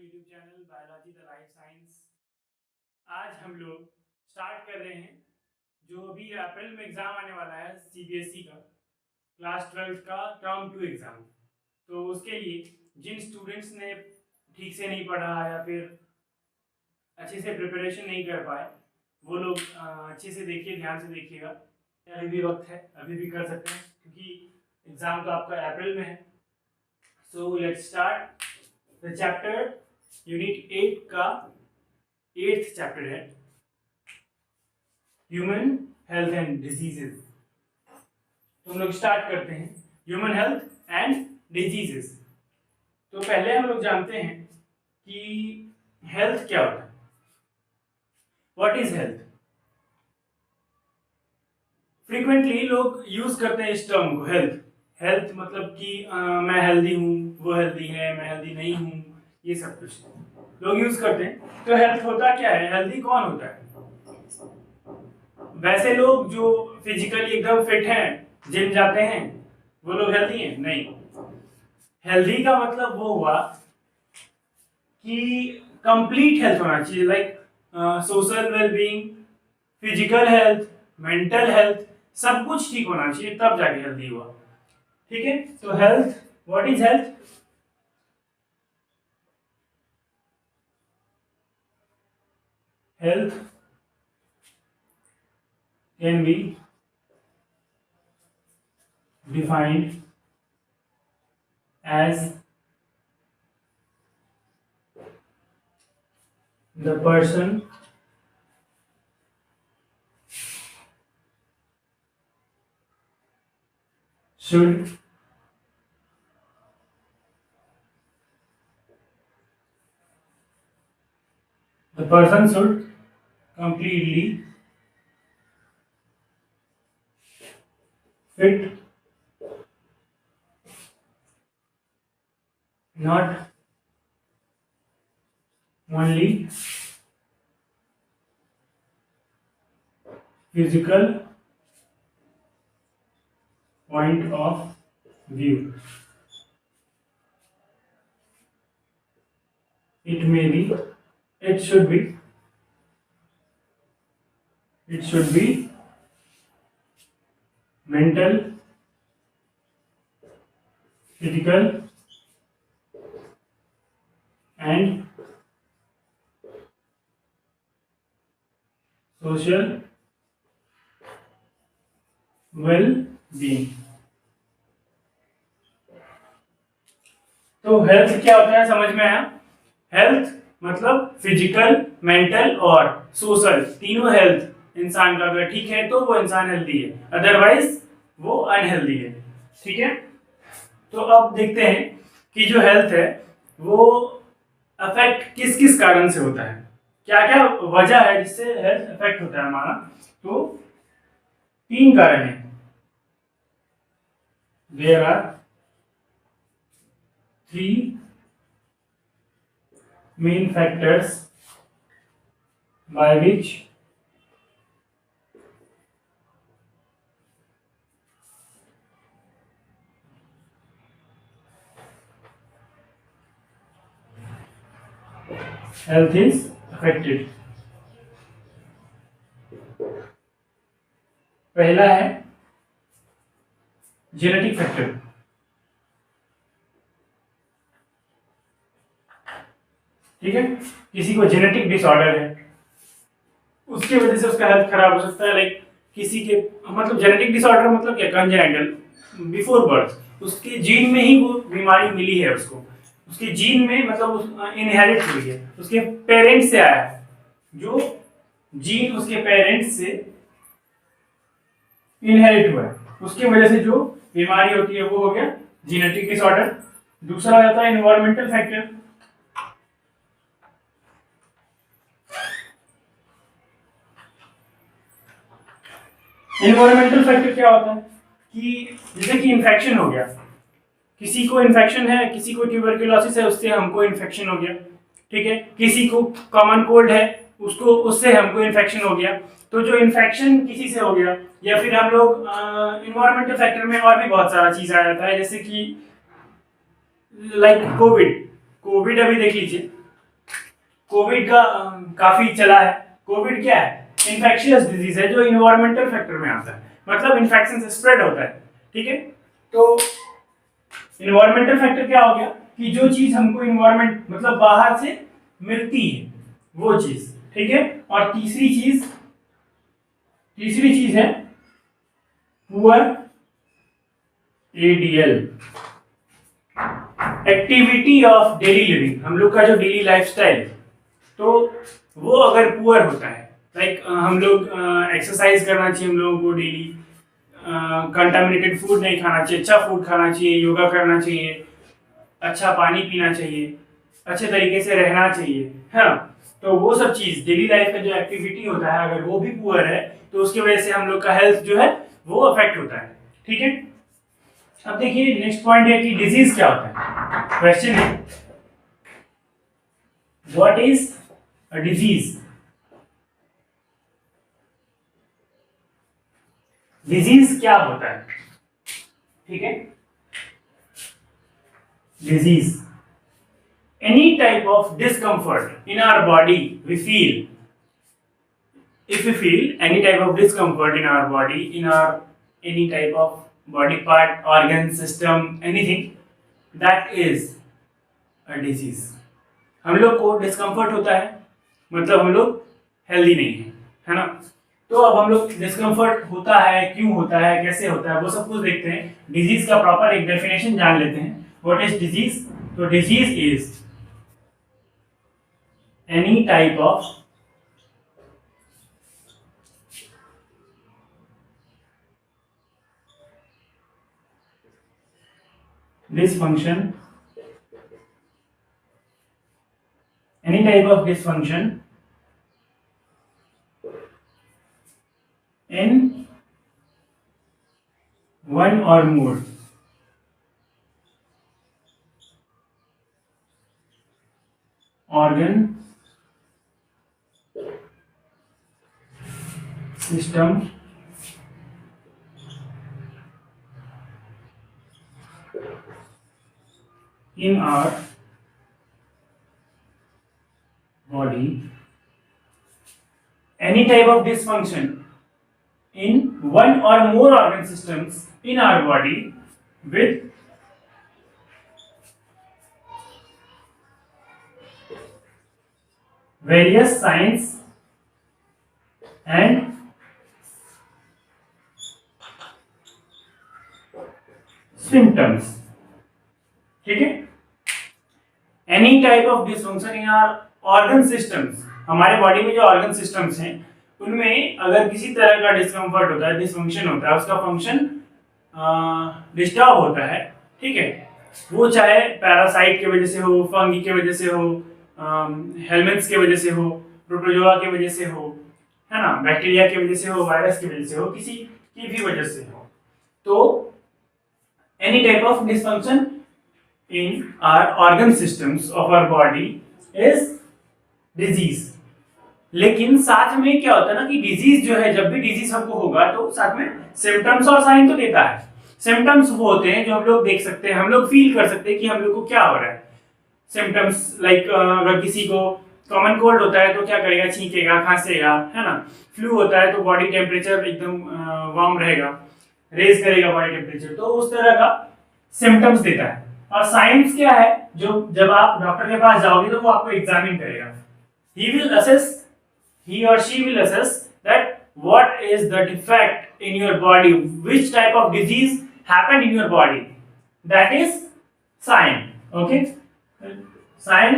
YouTube channel biology the life science. आज हम लोग स्टार्ट कर रहे हैं जो अभी अप्रैल में एग्ज़ाम आने वाला है सीबीएसई का क्लास 12 का टर्म 2 एग्ज़ाम। तो उसके लिए जिन स्टूडेंट्स ने ठीक से नहीं पढ़ा या फिर अच्छे से प्रिपरेशन नहीं कर पाए वो लोग अच्छे से देखिए, ध्यान से देखिएगा। अभी भी वक्त है, अभी भी कर सकते हैं क्योंकि एग्ज़ाम तो आपका अप्रैल में है। So let's start the chapter. Unit 8 का 8th चैप्टर है ह्यूमन हेल्थ एंड डिजीजेस। तो हम लोग स्टार्ट करते हैं ह्यूमन हेल्थ एंड डिजीजेस। तो पहले हम लोग जानते हैं कि हेल्थ क्या होता है। What is health? फ्रीक्वेंटली लोग यूज करते हैं इस टर्म को हेल्थ। हेल्थ मतलब कि मैं हेल्दी हूँ, वो हेल्दी है, मैं हेल्दी नहीं हूँ, ये सब कुछ लोग यूज करते हैं। तो हेल्थ होता क्या है? हेल्दी कौन होता है? वैसे लोग जो फिजिकली एकदम फिट हैं, जिम जाते हैं, वो लोग हेल्दी हैं? नहीं। हेल्दी का मतलब वो हुआ कि कंप्लीट हेल्थ होना चाहिए, like social wellbeing, physical health, mental health, सब कुछ ठीक होना चाहिए, तब जाके हेल्दी हुआ। ठीक है, तो health, what is health? Health can be defined as the person should completely fit, not only physical point of view. It may be, it should be mental, physical and social well-being। तो health क्या होता है, समझ में आया? Health मतलब physical, mental और social, तीनों हेल्थ इंसान का अगर ठीक है तो वो इंसान हेल्दी है, अदरवाइज वो अनहेल्दी है। ठीक है, तो अब देखते हैं कि जो हेल्थ है वो अफेक्ट किस किस कारण से होता है, क्या क्या वजह है जिससे हेल्थ अफेक्ट होता है हमारा। तो 3 कारण है। There are 3 main factors by which health is affected। पहला है जेनेटिक फैक्टर। ठीक है, किसी को जेनेटिक डिसऑर्डर है, उसकी वजह से उसका हेल्थ खराब हो सकता है। लाइक किसी के मतलब जेनेटिक डिसऑर्डर मतलब क्या? कंजेनिटल, बिफोर बर्थ उसके जीन में ही वो बीमारी मिली है उसको, उसके जीन में मतलब इनहेरिट हुई है, उसके पेरेंट्स से आया है। जो जीन उसके पेरेंट्स से इनहेरिट हुआ है, उसकी वजह से जो बीमारी होती है वो हो गया जेनेटिक डिसऑर्डर। दूसरा आ जाता है एनवायरमेंटल फैक्टर। एनवायरमेंटल फैक्टर क्या होता है कि जैसे कि इन्फेक्शन हो गया, किसी को इन्फेक्शन है, किसी को ट्यूबरकुलोसिस है, उससे हमको इन्फेक्शन हो गया। ठीक है, किसी को कॉमन कोल्ड है, उसको उससे हमको इन्फेक्शन हो गया। तो जो इन्फेक्शन किसी से हो गया, या फिर हम लोग इन्वायरमेंटल फैक्टर में और भी बहुत सारा चीज आ जाता है, जैसे कि लाइक कोविड अभी देख लीजिए, कोविड का काफी चला है। कोविड क्या है? इन्फेक्शियस डिजीज है जो इन्वायरमेंटल फैक्टर में आता है, मतलब इन्फेक्शन से स्प्रेड होता है। ठीक है, तो इन्वायरमेंटल फैक्टर क्या हो गया कि जो चीज हमको इन्वायरमेंट मतलब बाहर से मिलती है वो चीज। ठीक है, और तीसरी चीज है poor ADL, activity of daily living, हम लोग का जो डेली लाइफस्टाइल, तो वो अगर पुअर होता है, लाइक हम लोग एक्सरसाइज करना चाहिए हम लोगों को डेली, कंटामिनेटेड फूड नहीं खाना चाहिए, अच्छा फूड खाना चाहिए, योगा करना चाहिए, अच्छा पानी पीना चाहिए, अच्छे तरीके से रहना चाहिए, है ना। तो वो सब चीज डेली लाइफ का जो एक्टिविटी होता है अगर वो भी पुअर है तो उसकी वजह से हम लोग का हेल्थ जो है वो अफेक्ट होता है। ठीक है, अब देखिए नेक्स्ट पॉइंट है कि डिजीज क्या होता है। क्वेश्चन है what is a disease. Disease क्या होता है? ठीक है, disease any type of discomfort in our body we feel. If we feel any type of discomfort in our body, in our any type of body part, organ, system, anything, that is a disease. हम लोग को discomfort होता है मतलब हम लोग healthy नहीं है ना। तो अब हम लोग डिस्कम्फर्ट होता है, क्यों होता है, कैसे होता है, वो सब कुछ देखते हैं। डिजीज का प्रॉपर एक डेफिनेशन जान लेते हैं। What is disease? तो disease is any type of dysfunction, any type of dysfunction in one or more organ, system, in our body, any type of dysfunction in one or more organ systems in our body with various signs and symptoms. ठीक है, any type of dysfunction in our organ systems, हमारे body में जो organ systems हैं उनमें अगर किसी तरह का डिस्कम्फर्ट होता है, डिसफंक्शन होता है, उसका फंक्शन डिस्टर्ब होता है। ठीक है, वो चाहे पैरासाइट की वजह से हो, फंगी की वजह से हो, हेलमेंट्स की वजह से हो, प्रोटोजोआ की वजह से हो, है ना, बैक्टीरिया की वजह से हो, वायरस की वजह से हो, किसी की भी वजह से हो, तो any type of dysfunction in our organ systems of our body is disease। लेकिन साथ में क्या होता है ना कि डिजीज जो है, जब भी डिजीज हमको होगा तो साथ में सिम्टम्स और साइन तो देता है। सिम्टम्स वो होते हैं जो हम लोग देख सकते हैं, हम लोग फील कर सकते हैं कि हम लोग को क्या हो रहा है। सिम्टम्स लाइक अगर किसी को कॉमन कोल्ड होता है तो क्या करेगा, छींकेगा, खांसेगा, है ना। फ्लू होता है तो बॉडी टेम्परेचर एकदम वार्म रहेगा, रेज करेगा बॉडी टेम्परेचर, तो उस तरह का सिम्टम्स देता है। और साइंस क्या है, जो जब आप डॉक्टर के पास जाओगे तो वो आपको एग्जामिन करेगा। He will assess, he or she will assess that what is the defect in your body, which type of disease happened in your body, that is sign. Okay, sign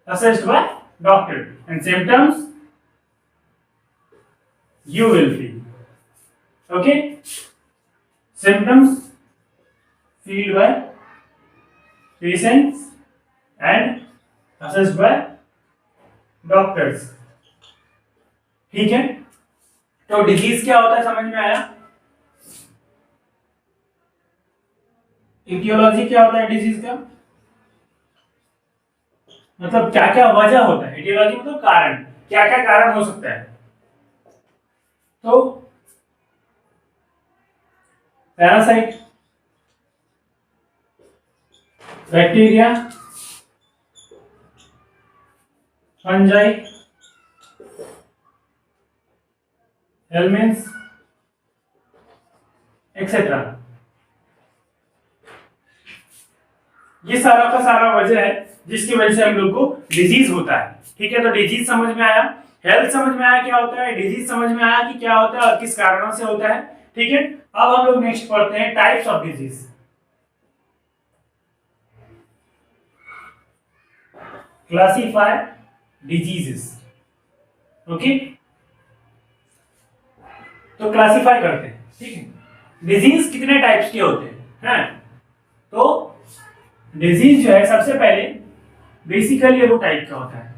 assessed by doctor and symptoms you will feel. Okay, symptoms felt by patients and assessed by doctors। ठीक है, तो disease क्या होता है समझ में आया। Etiology क्या होता है डिजीज का, मतलब क्या क्या वजह होता है। इटियोलॉजी मतलब कारण, क्या क्या कारण हो सकता है। तो parasite, bacteria, fungi, helminths etcetera. ये सारा का सारा वजह है जिसकी वजह से हम लोग को डिजीज होता है। ठीक है, तो डिजीज समझ में आया, हेल्थ समझ में आया क्या होता है, डिजीज समझ में आया कि क्या होता है और किस कारणों से होता है। ठीक है, अब हम लोग नेक्स्ट पढ़ते हैं types of disease. Classify diseases. Okay, तो क्लासिफाई करते हैं। ठीक है, डिजीज कितने टाइप्स के होते हैं? तो डिजीज जो है सबसे पहले बेसिकली वो टाइप का होता है।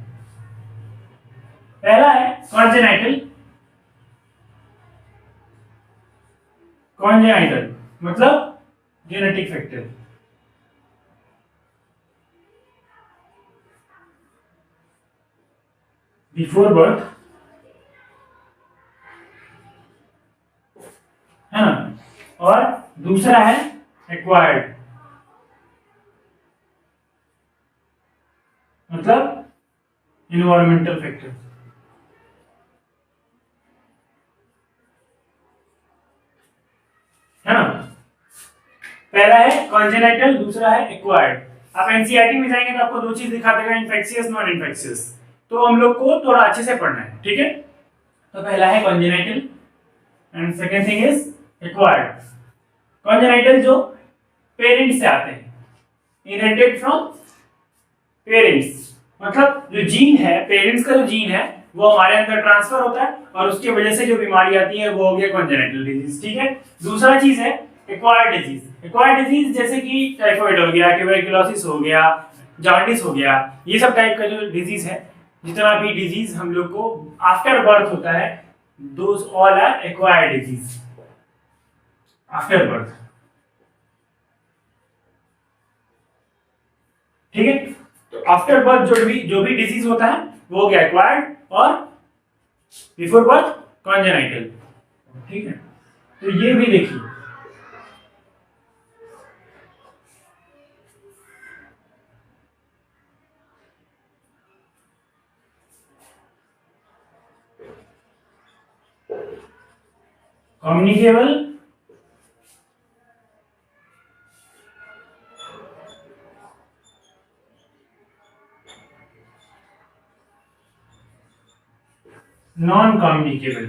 पहला है कॉन्जेनाइटल। कॉन्जेनाइटल मतलब जेनेटिक फैक्टर। बिफोर बर्थ, है ना, और दूसरा है एक्वायर्ड मतलब इन्वायरमेंटल फैक्टर। है ना, पहला है कॉन्जेनाइटल, दूसरा है एक्वायर्ड। आप एनसीईआरटी में जाएंगे तो आपको दो चीज दिखा देगा, इन्फेक्शियस, नॉन इन्फेक्शियस। तो हम लोग को थोड़ा अच्छे से पढ़ना है। ठीक है, तो पहला है congenital and second thing is acquired. Congenital जो पेरेंट्स से आते हैं, इनहेरिटेड फ्रॉम पेरेंट्स, मतलब जो जीन है, पेरेंट्स का जो जीन है वो हमारे अंदर ट्रांसफर होता है और उसकी वजह से जो बीमारी आती है वो हो गया कॉन्जेनिटल डिजीज। ठीक है, दूसरा चीज है एक्वायर्ड डिजीज। एक्वायर्ड डिजीज जैसे कि टाइफाइड हो गया, ट्यूबरकुलोसिस हो गया, जॉन्डिस हो गया, ये सब टाइप का जो डिजीज है, जितना भी डिजीज हम लोग को आफ्टर बर्थ होता है, those all are acquired disease after birth. ठीक है, तो आफ्टर बर्थ जो भी डिजीज होता है वो हो गया एक्वायर्ड और बिफोर बर्थ कॉन्जेनाइटल। ठीक है, तो ये भी देखिए, communicable, non communicable.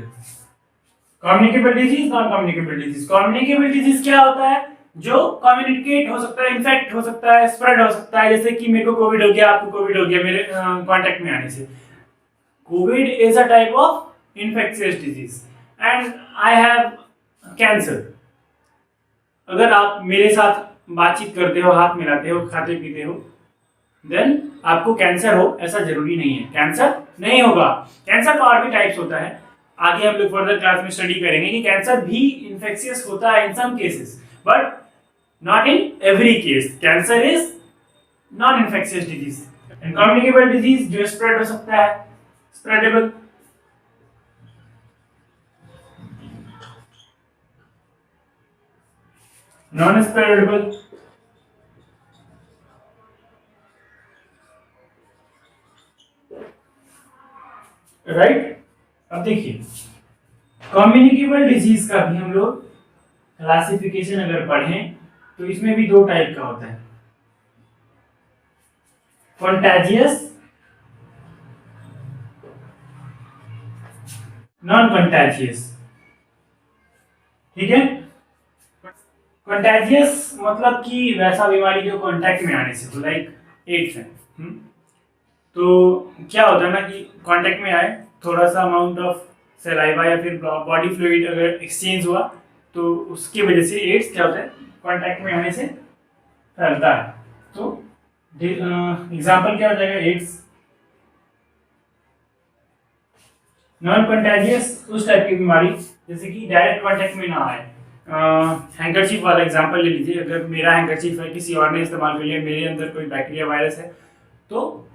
Communicable disease, non communicable disease. Communicable disease क्या होता है? जो कम्युनिकेट हो सकता है, इन्फेक्ट हो सकता है, स्प्रेड हो सकता है। जैसे कि मेरे को कोविड हो गया, आपको कोविड हो गया मेरे कांटेक्ट में आने से। Covid is a type of infectious disease and I have cancer. अगर आप मेरे साथ बातचीत करते हो, हाथ मिलाते हो, खाते पीते हो, देन आपको कैंसर हो ऐसा जरूरी नहीं है। कैंसर नहीं होगा। कैंसर का और भी टाइप्स होता है, आगे हम लोग फर्दर क्लास में स्टडी करेंगे कि कैंसर भी इन्फेक्शियस होता है in some cases, but not in every case. Cancer is non infectious disease. And communicable disease जो स्प्रेड हो सकता है, स्प्रेडेबल। Non स्प्रेडेबल, right. अब देखिए, कम्युनिकेबल डिजीज का भी हम लोग क्लासिफिकेशन अगर पढ़ें तो इसमें भी दो टाइप का होता है, कंटाजियस, नॉन कंटाजियस। ठीक है, कंटाजियस मतलब कि वैसा बीमारी जो कांटेक्ट में आने से हो, लाइक एड्स है। तो क्या होता है ना कि कांटेक्ट में आए, थोड़ा सा अमाउंट ऑफ सलाइवा या फिर बॉडी फ्लूइड अगर एक्सचेंज हुआ तो उसकी वजह से एड्स क्या होता है, कांटेक्ट में आने से फैलता है। तो एग्जांपल क्या हो जाएगा, एड्स। नॉन कंटाजियस उस टाइप की बीमारी जैसे कि डायरेक्ट कांटेक्ट में ना आए। हैंकरचीफ वाला एग्जांपल ले लीजिए। अगर मेरा हैंकरचीफ है, किसी और ने इस्तेमाल कर लिया, मेरे अंदर कोई बैक्टीरिया वायरस है तो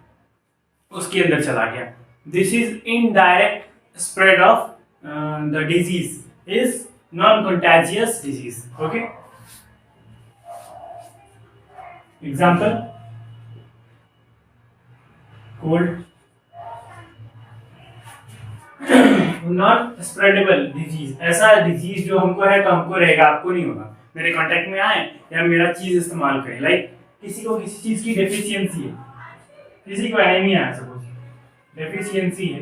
उसके अंदर चला गया। This is indirect spread of the disease is non contagious disease. Okay, example cold, non spreadable disease, ऐसा डिजीज जो हमको है तो हमको रहेगा, आपको नहीं होगा। मेरे कांटेक्ट में आए या मेरा चीज इस्तेमाल करें, लाइक किसी को किसी चीज की डेफिशिएंसी है, किसी को एनीमिया है, सपोज डेफिशिएंसी है,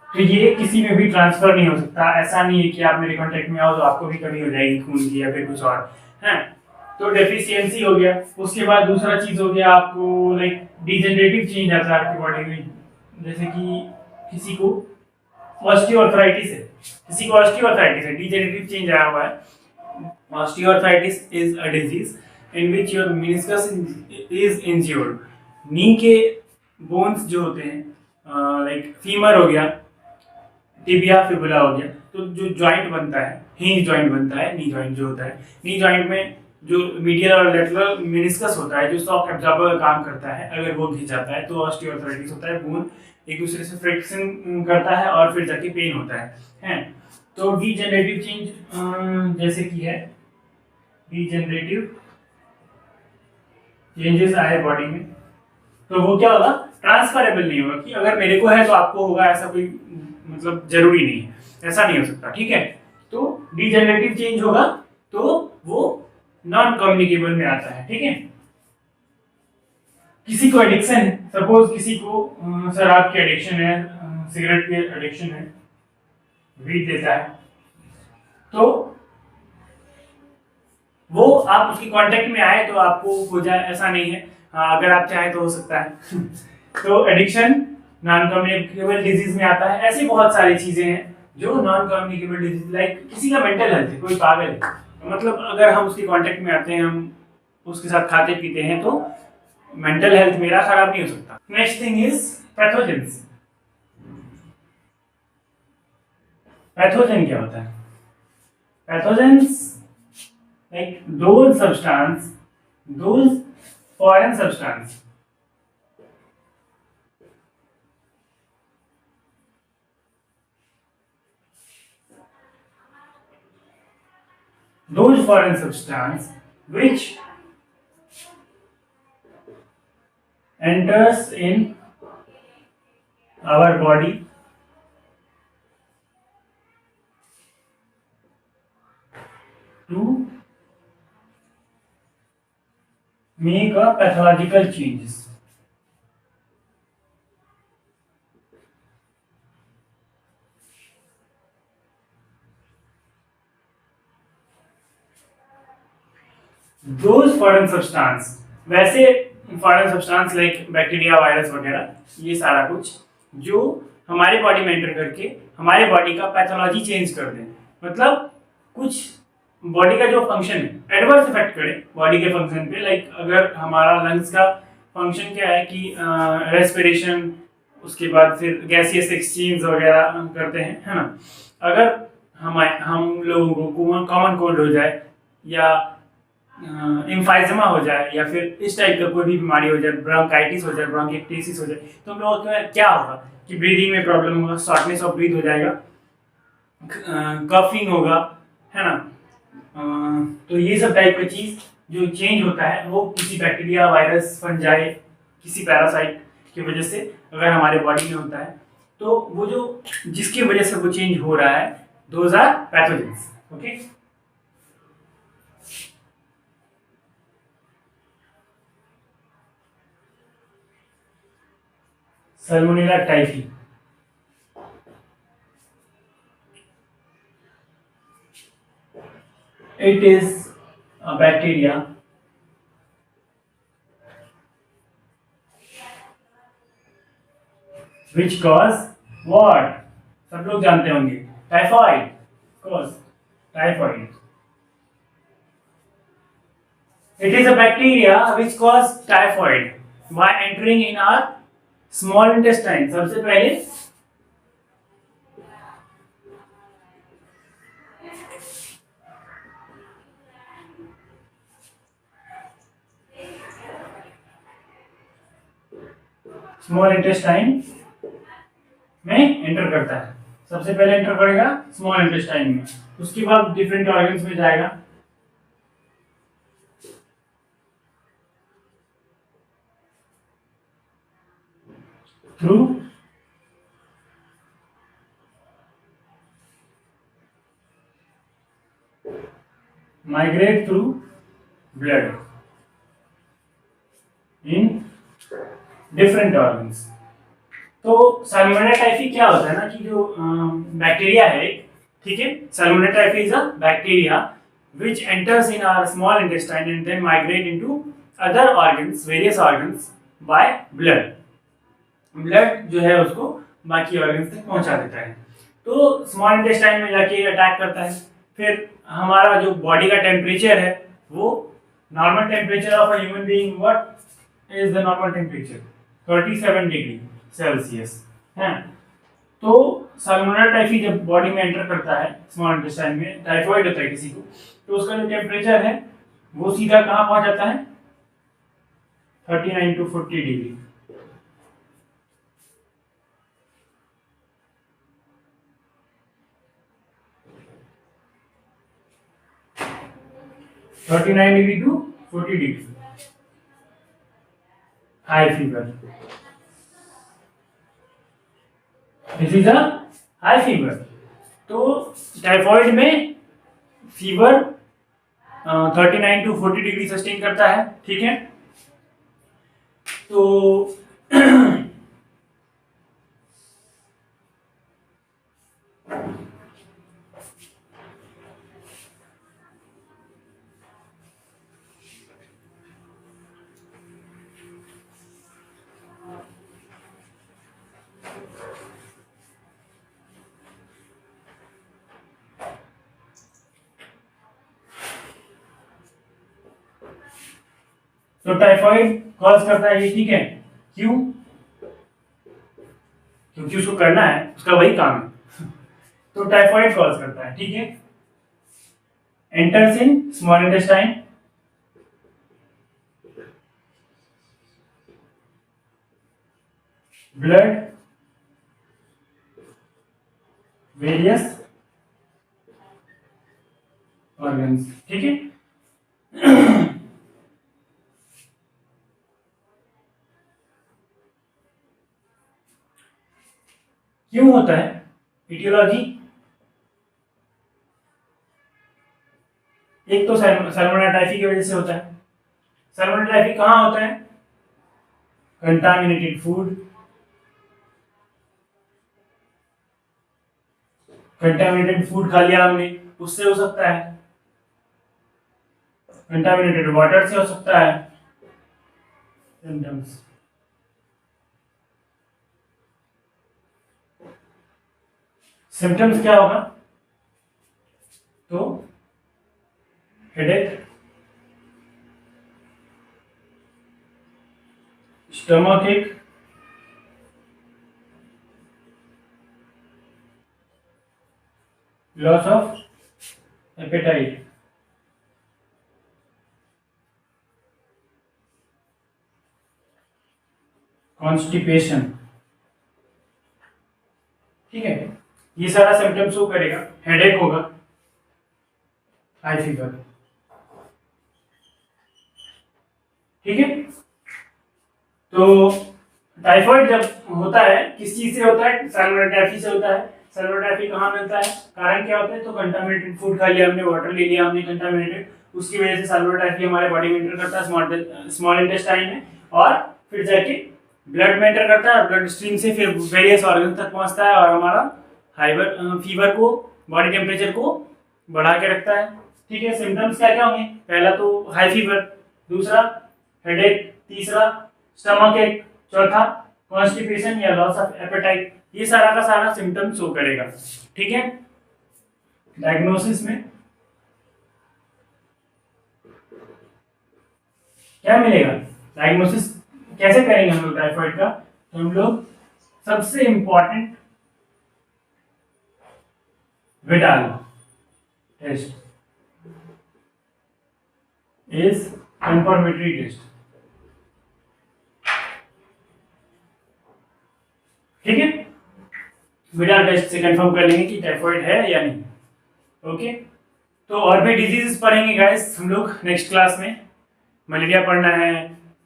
तो ये किसी में भी ट्रांसफर नहीं हो सकता। ऐसा नहीं है कि आप मेरे कांटेक्ट में आओ तो आपको भी कमी हो जाएगी खून की या फिर कुछ और है। तो डेफिशिएंसी हो गया। उसके बाद दूसरा चीज हो गया आपको लाइक डिजेनरेटिव चेंज आता है आपकी बॉडी में, जैसे कि किसी को ऑस्टियोआर्थराइटिस है, किसी को ऑस्टियोआर्थराइटिस है, डिजेनरेटिव चेंज आया हुआ है। Osteoarthritis is a disease in which your meniscus is injured. Knee के बोन्स जो होते हैं, लाइक फीमर हो गया, टिबिया फिबुला हो गया, तो जो जॉइंट बनता है, हिंज जॉइंट बनता है, नी जॉइंट जो होता है, नी जॉइंट में जो मीडियल और लेटरल मेनिस्कस होता है जो शॉक एब्जॉर्बर का काम करता है, अगर वो घिस जाता है तो ऑस्टियोआर्थराइटिस होता है। बोन एक दूसरे से फ्रिक्शन करता है और फिर जाके पेन होता है। तो डीजेनरेटिव चेंज जैसे कि है डीजेनरेटिव चेंजेस आए बॉडी में, तो वो क्या होगा, ट्रांसफरेबल नहीं होगा कि अगर मेरे को है तो आपको होगा, ऐसा कोई मतलब जरूरी नहीं है, ऐसा नहीं हो सकता। ठीक है, तो डीजेनरेटिव चेंज होगा तो वो नॉन कम्युनिकेबल में आता है। ठीक है, किसी को एडिक्शन है, सपोज किसी को शराब की एडिक्शन है, सिगरेट की एडिक्शन है, वीड देता है, तो वो आप उसके कांटेक्ट में आए तो आपको हो जाए, ऐसा नहीं है। अगर आप चाहें तो हो सकता है। तो एडिक्शन नॉन कम्युनिकेबल डिजीज में आता है। ऐसी बहुत सारी चीजें हैं जो नॉन कम्युनिकेबल डिजीज, लाइक किसी का मेंटल हेल्थ है, कोई पागल है, मतलब अगर हम उसके कांटेक्ट में आते हैं, हम उसके साथ खाते पीते हैं, तो मेंटल हेल्थ मेरा खराब नहीं हो सकता। Next thing is pathogens. Pathogen क्या होता है? Pathogens like those foreign substance which enters in our body to make a pathological changes. Those foreign substance, वैसे foreign substance like bacteria, virus वगैरह, ये सारा कुछ जो हमारे बॉडी में एंटर करके हमारे बॉडी का पैथोलॉजी चेंज कर दें, मतलब कुछ बॉडी का जो फंक्शन है एडवर्स इफेक्ट करे बॉडी के फंक्शन पे। लाइक अगर हमारा लंग्स का फंक्शन क्या है कि रेस्पिरेशन, उसके बाद फिर गैसियस एक्सचेंज वगैरह करते हैं, है ना। अगर हम लोगों को कॉमन कोल्ड हो जाए या एम्फाइजमा हो जाए या फिर इस टाइप का कोई भी बीमारी हो जाए, ब्रोंकाइटिस हो जाए, ब्रोंकिटिस हो जाए, तो हम लोगों को क्या होगा कि ब्रीदिंग में प्रॉब्लम होगा, शॉर्टनेस ऑफ ब्रीथ हो जाएगा, कफिंग होगा, है ना। तो ये सब टाइप का चीज जो चेंज होता है वो किसी बैक्टीरिया, वायरस, फंजाई, किसी पैरासाइट की वजह से अगर हमारे बॉडी में होता है, तो वो जो जिसकी वजह से वो चेंज हो रहा है, those are pathogens. Okay, Salmonella typhi, it is a bacteria which cause what? सब लोग जानते होंगे, typhoid, cause typhoid. It is a bacteria which cause typhoid by entering in our small intestine. सबसे पहले स्मॉल इंटेस्टाइन में enter करता है, सबसे पहले एंटर करेगा स्मॉल इंटेस्टाइन में, उसके बाद डिफरेंट ऑर्गन्स में जाएगा, through migrate through blood in different organs. तो सैल्मोनेला टाइफी क्या होता है ना कि जो बैक्टीरिया है, ठीक है, Salmonella typhi is a bacteria which enters in our small intestine and then migrate into other organs, various organs by blood. Blood जो है उसको बाकी ऑर्गन्स तक पहुंचा देता है। तो स्मॉल इंटेस्टाइन में जाके अटैक करता है। फिर हमारा जो बॉडी का टेम्परेचर है वो normal temperature of a human being, what is the normal temperature? 37 degree Celsius है। तो सैल्मोनेला टाइफी जब बॉडी में एंटर करता है, स्मॉल इंटेस्टाइन में टाइफॉइड होता है किसी को, तो उसका जो टेम्परेचर है वो सीधा कहाँ पहुंच जाता है? 39 to 40 degree. Degree to 40 degree high fever. This is a high fever. तो टाइफॉइड में फीवर 39 to 40 डिग्री सस्टेन करता है, ठीक है। तो टाइफॉइड कॉज करता है ये, ठीक है। क्यों? क्योंकि उसको करना है, उसका वही काम है। तो टाइफॉइड कॉज करता है, ठीक है। Enters in small intestine, blood, various organs, ठीक है। क्यों होता है? इटियोलॉजी, एक तो सैल्मोनेला टाइफी की वजह से होता है। सैल्मोनेला टाइफी कहाँ होता है? कंटामिनेटेड फूड, कंटामिनेटेड फूड खा लिया हमने, उससे हो सकता है। कंटामिनेटेड वाटर से हो सकता है। सिम्टम्स, सिम्टम्स क्या होगा? तो हेडेक, स्टमक एक, लॉस ऑफ एपेटाइट, कॉन्स्टिपेशन, ठीक है। ये सारा सिम्टम्स शो करेगा। हेडेक होगा, हाई फीवर, ठीक है। तो टाइफॉइड जब होता है किस चीज से होता है? सैल्मोनेला टाइफी से होता है। सैल्मोनेला टाइफी कहाँ मिलता है? कारण क्या होता है? तो कंटामिनेटेड फूड खा लिया हमने, वाटर ले लिया हमने कंटामिनेटेड, उसकी वजह से सैल्मोनेला टाइफी हमारे बॉडी में एंटर करता है स्मॉल इंटेस्टाइन में, और फिर जाके ब्लड में एंटर करता है, ब्लड स्ट्रीम से फिर वेरियस ऑर्गन तक पहुंचता है और हमारा फीवर को, बॉडी टेम्परेचर को बढ़ा के रखता है, ठीक है। सिम्टम्स क्या क्या होंगे? पहला तो हाई फीवर, दूसरा हेडेक, तीसरा स्टमक एक, चौथा कॉन्स्टिपेशन या लॉस ऑफ एपेटाइट। ये सारा का सारा सिम्टम शो करेगा, ठीक है। डायग्नोसिस में क्या मिलेगा? डायग्नोसिस कैसे करेंगे हम लोग टाइफॉइड का? तो हम लोग सबसे important Widal test is confirmatory test, ठीक है। विडाल टेस्ट से कंफर्म कर लेंगे कि टाइफॉइड है या नहीं, ओके। तो और भी डिजीजेस पढ़ेंगे गाइस हम लोग नेक्स्ट क्लास में। मलेरिया पढ़ना है,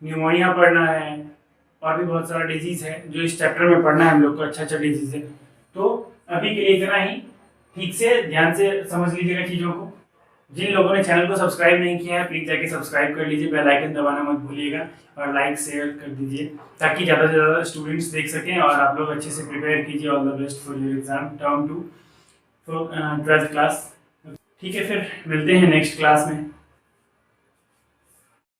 न्यूमोनिया पढ़ना है, और भी बहुत सारा डिजीज है जो इस चैप्टर में पढ़ना है हम लोग को, अच्छा अच्छा डिजीज है। तो अभी के लिए इतना ही, ठीक से ध्यान से समझ लीजिएगा चीज़ों को, जिन लोगों ने चैनल को सब्सक्राइब नहीं किया है प्लीज़ जाके सब्सक्राइब कर लीजिए, बेल आइकन दबाना मत भूलिएगा और लाइक शेयर कर दीजिए ताकि ज़्यादा से ज़्यादा स्टूडेंट्स देख सकें और आप लोग अच्छे से प्रिपेयर कीजिए। All the best for your exam term 2 for 12th class. ठीक है, फिर मिलते हैं नेक्स्ट क्लास में।